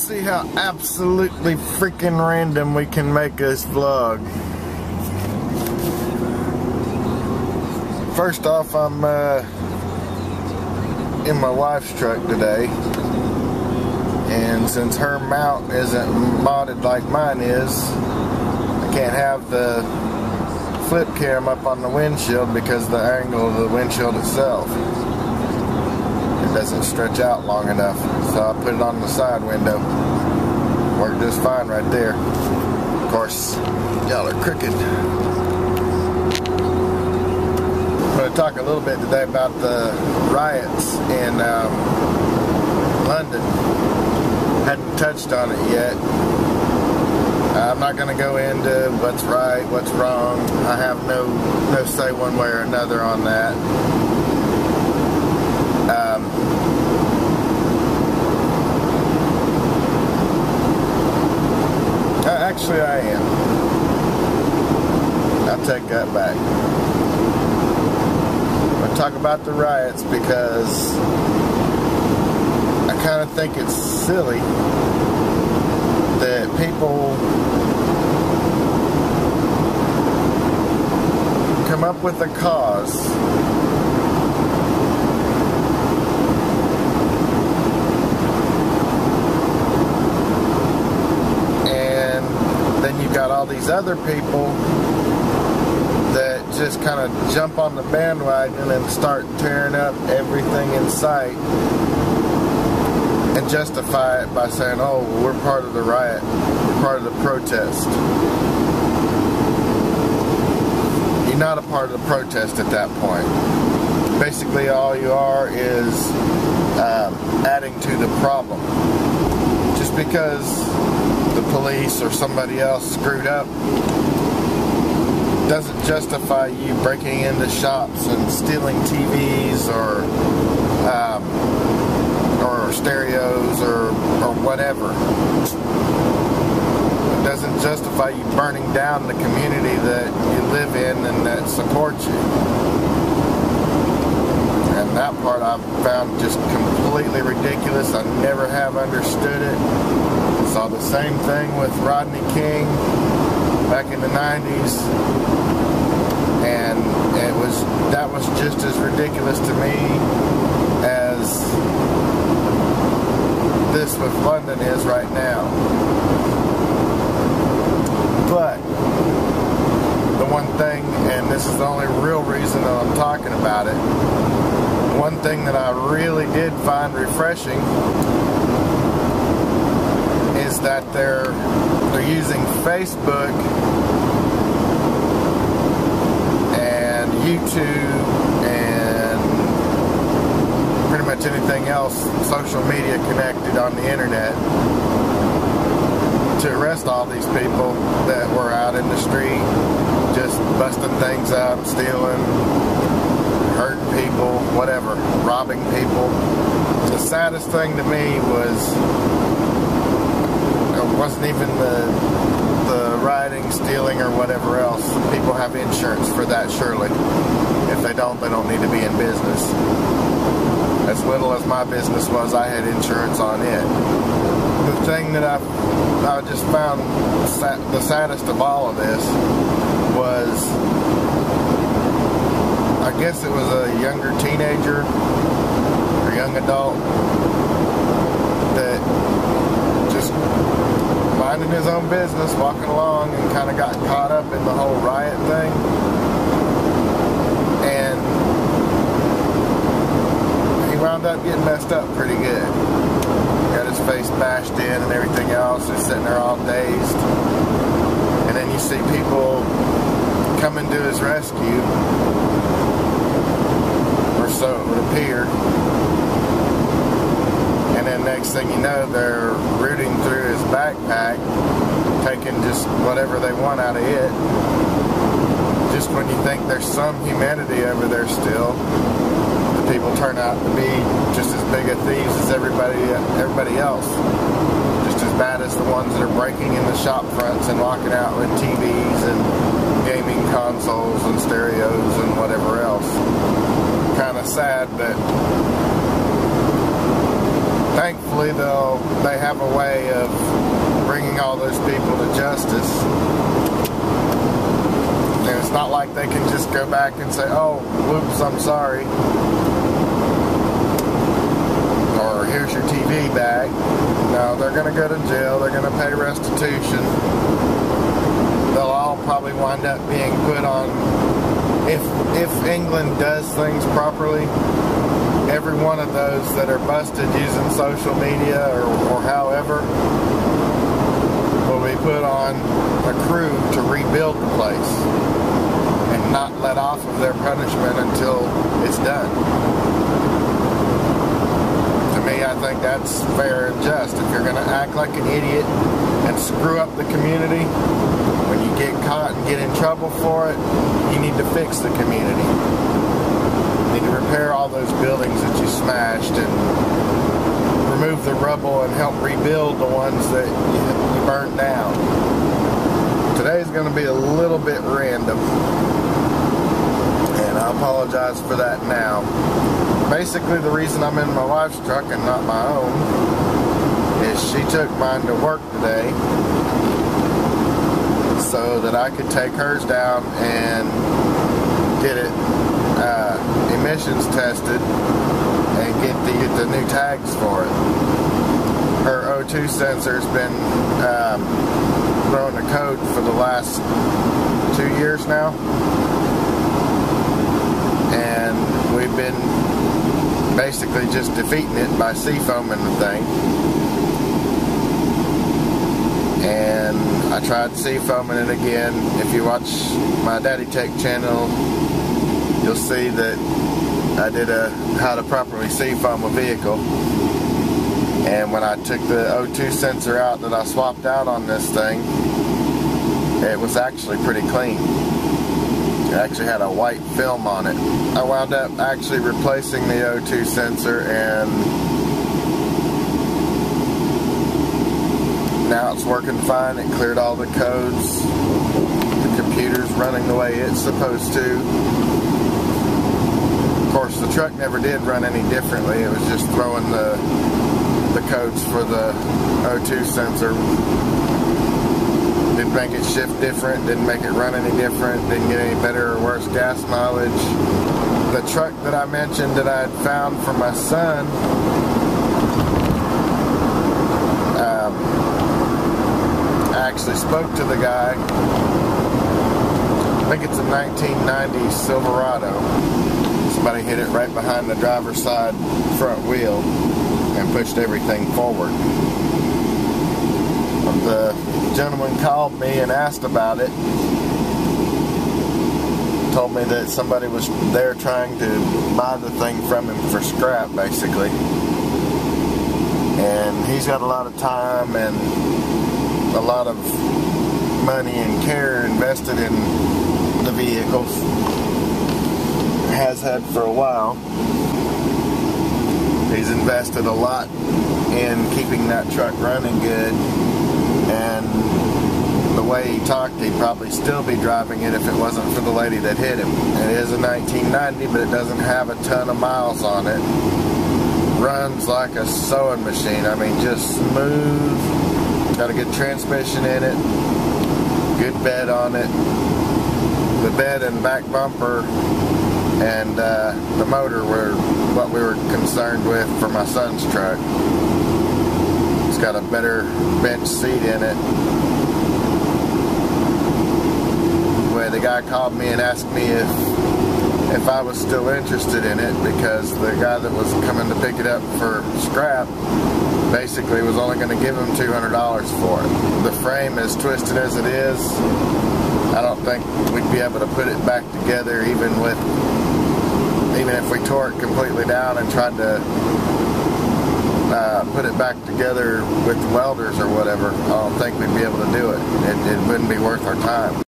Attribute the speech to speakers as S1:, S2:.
S1: see how absolutely freaking random we can make this vlog. First off, I'm in my wife's truck today, and since her mount isn't modded like mine is, I can't have the flip cam up on the windshield because of the angle of the windshield itself. It doesn't stretch out long enough, so I put it on the side window. Worked just fine right there. Of course, y'all are crooked. I'm going to talk a little bit today about the riots in London. Hadn't touched on it yet. I'm not going to go into what's right, what's wrong. I have no say one way or another on that. Actually, I am. I'll take that back. I'm going to talk about the riots because I kind of think it's silly that people come up with a cause and then you've got all these other people that just kind of jump on the bandwagon and start tearing up everything in sight and justify it by saying, oh, we're part of the riot, we're part of the protest. You're not a part of the protest at that point. Basically all you are is adding to the problem. Just because the police or somebody else screwed up doesn't justify you breaking into shops and stealing TVs or stereos or whatever. It doesn't justify you burning down the community that you live in and that supports you. And that part I've found just completely ridiculous. I never have understood it. Saw the same thing with Rodney King back in the 90s, and that was just as ridiculous to me as this with London is right now. But the one thing, and this is the only real reason that I'm talking about it, one thing that I really did find refreshing is that they're using Facebook and YouTube and pretty much anything else social media connected on the internet to arrest all these people that were out in the street just busting things up, stealing, hurting people, whatever, robbing people. The saddest thing to me wasn't even the rioting, stealing, or whatever else. People have insurance for that, surely. If they don't need to be in business. As little as my business was, I had insurance on it. The thing that I just found the saddest of all of this was, I guess it was a younger teenager or young adult that just minding his own business, walking along, and kind of got caught up in the whole riot thing. And he wound up getting messed up pretty good. Got his face bashed in and everything else. He's sitting there all dazed. And then you see people coming to his rescue, or so it would appear. And then next thing you know, they're rooting through his backpack, taking just whatever they want out of it. Just when you think there's some humanity over there still, the people turn out to be just as big of thieves as everybody else. Just as bad as the ones that are breaking into shop fronts and walking out with TVs and gaming consoles and stereos and whatever else. Kind of sad, but thankfully hopefully they have a way of bringing all those people to justice. And it's not like they can just go back and say, oh, whoops, I'm sorry. Or here's your TV back. No, they're going to go to jail. They're going to pay restitution. They'll all probably wind up being put on, if England does things properly, every one of those that are busted using social media or however will be put on a crew to rebuild the place and not let off of their punishment until it's done. To me, I think that's fair and just. If you're going to act like an idiot and screw up the community, when you get caught and get in trouble for it, you need to fix the community. You need to repair all those buildings that you smashed and remove the rubble and help rebuild the ones that you burned down. Today's going to be a little bit random, and I apologize for that now. Basically, the reason I'm in my wife's truck and not my own is she took mine to work today so that I could take hers down and get it emissions tested and get the new tags for it. Her O2 sensor's been throwing the code for the last 2 years now, and we've been basically just defeating it by seafoaming the thing. And I tried seafoaming it again. If you watch my Daddy Tech channel, you'll see that I did how to properly seafoam a vehicle. And when I took the O2 sensor out that I swapped out on this thing, it was actually pretty clean. It actually had a white film on it. I wound up actually replacing the O2 sensor, and now it's working fine. It cleared all the codes. The computer's running the way it's supposed to. Of course, the truck never did run any differently. It was just throwing the codes for the O2 sensor. Didn't make it shift different, didn't make it run any different, didn't get any better or worse gas mileage. The truck that I mentioned that I had found for my son, I actually spoke to the guy. I think it's a 1990 Silverado. Somebody hit it right behind the driver's side front wheel and pushed everything forward. The gentleman called me and asked about it. Told me that somebody was there trying to buy the thing from him for scrap, basically. And he's got a lot of time and a lot of money and care invested in the vehicles. Has had for a while. He's invested a lot in keeping that truck running good, and the way he talked, he'd probably still be driving it if it wasn't for the lady that hit him. It is a 1990, but it doesn't have a ton of miles on it. Runs like a sewing machine. I mean, just smooth. Got a good transmission in it. Good bed on it. The bed and back bumper and the motor were what we were concerned with for my son's truck. It's got a better bench seat in it. Well, the guy called me and asked me if I was still interested in it, because the guy that was coming to pick it up for scrap basically was only going to give him $200 for it. The frame, as twisted as it is, I don't think we'd be able to put it back together even if we tore it completely down and tried to put it back together with welders or whatever. I don't think we'd be able to do it. It wouldn't be worth our time.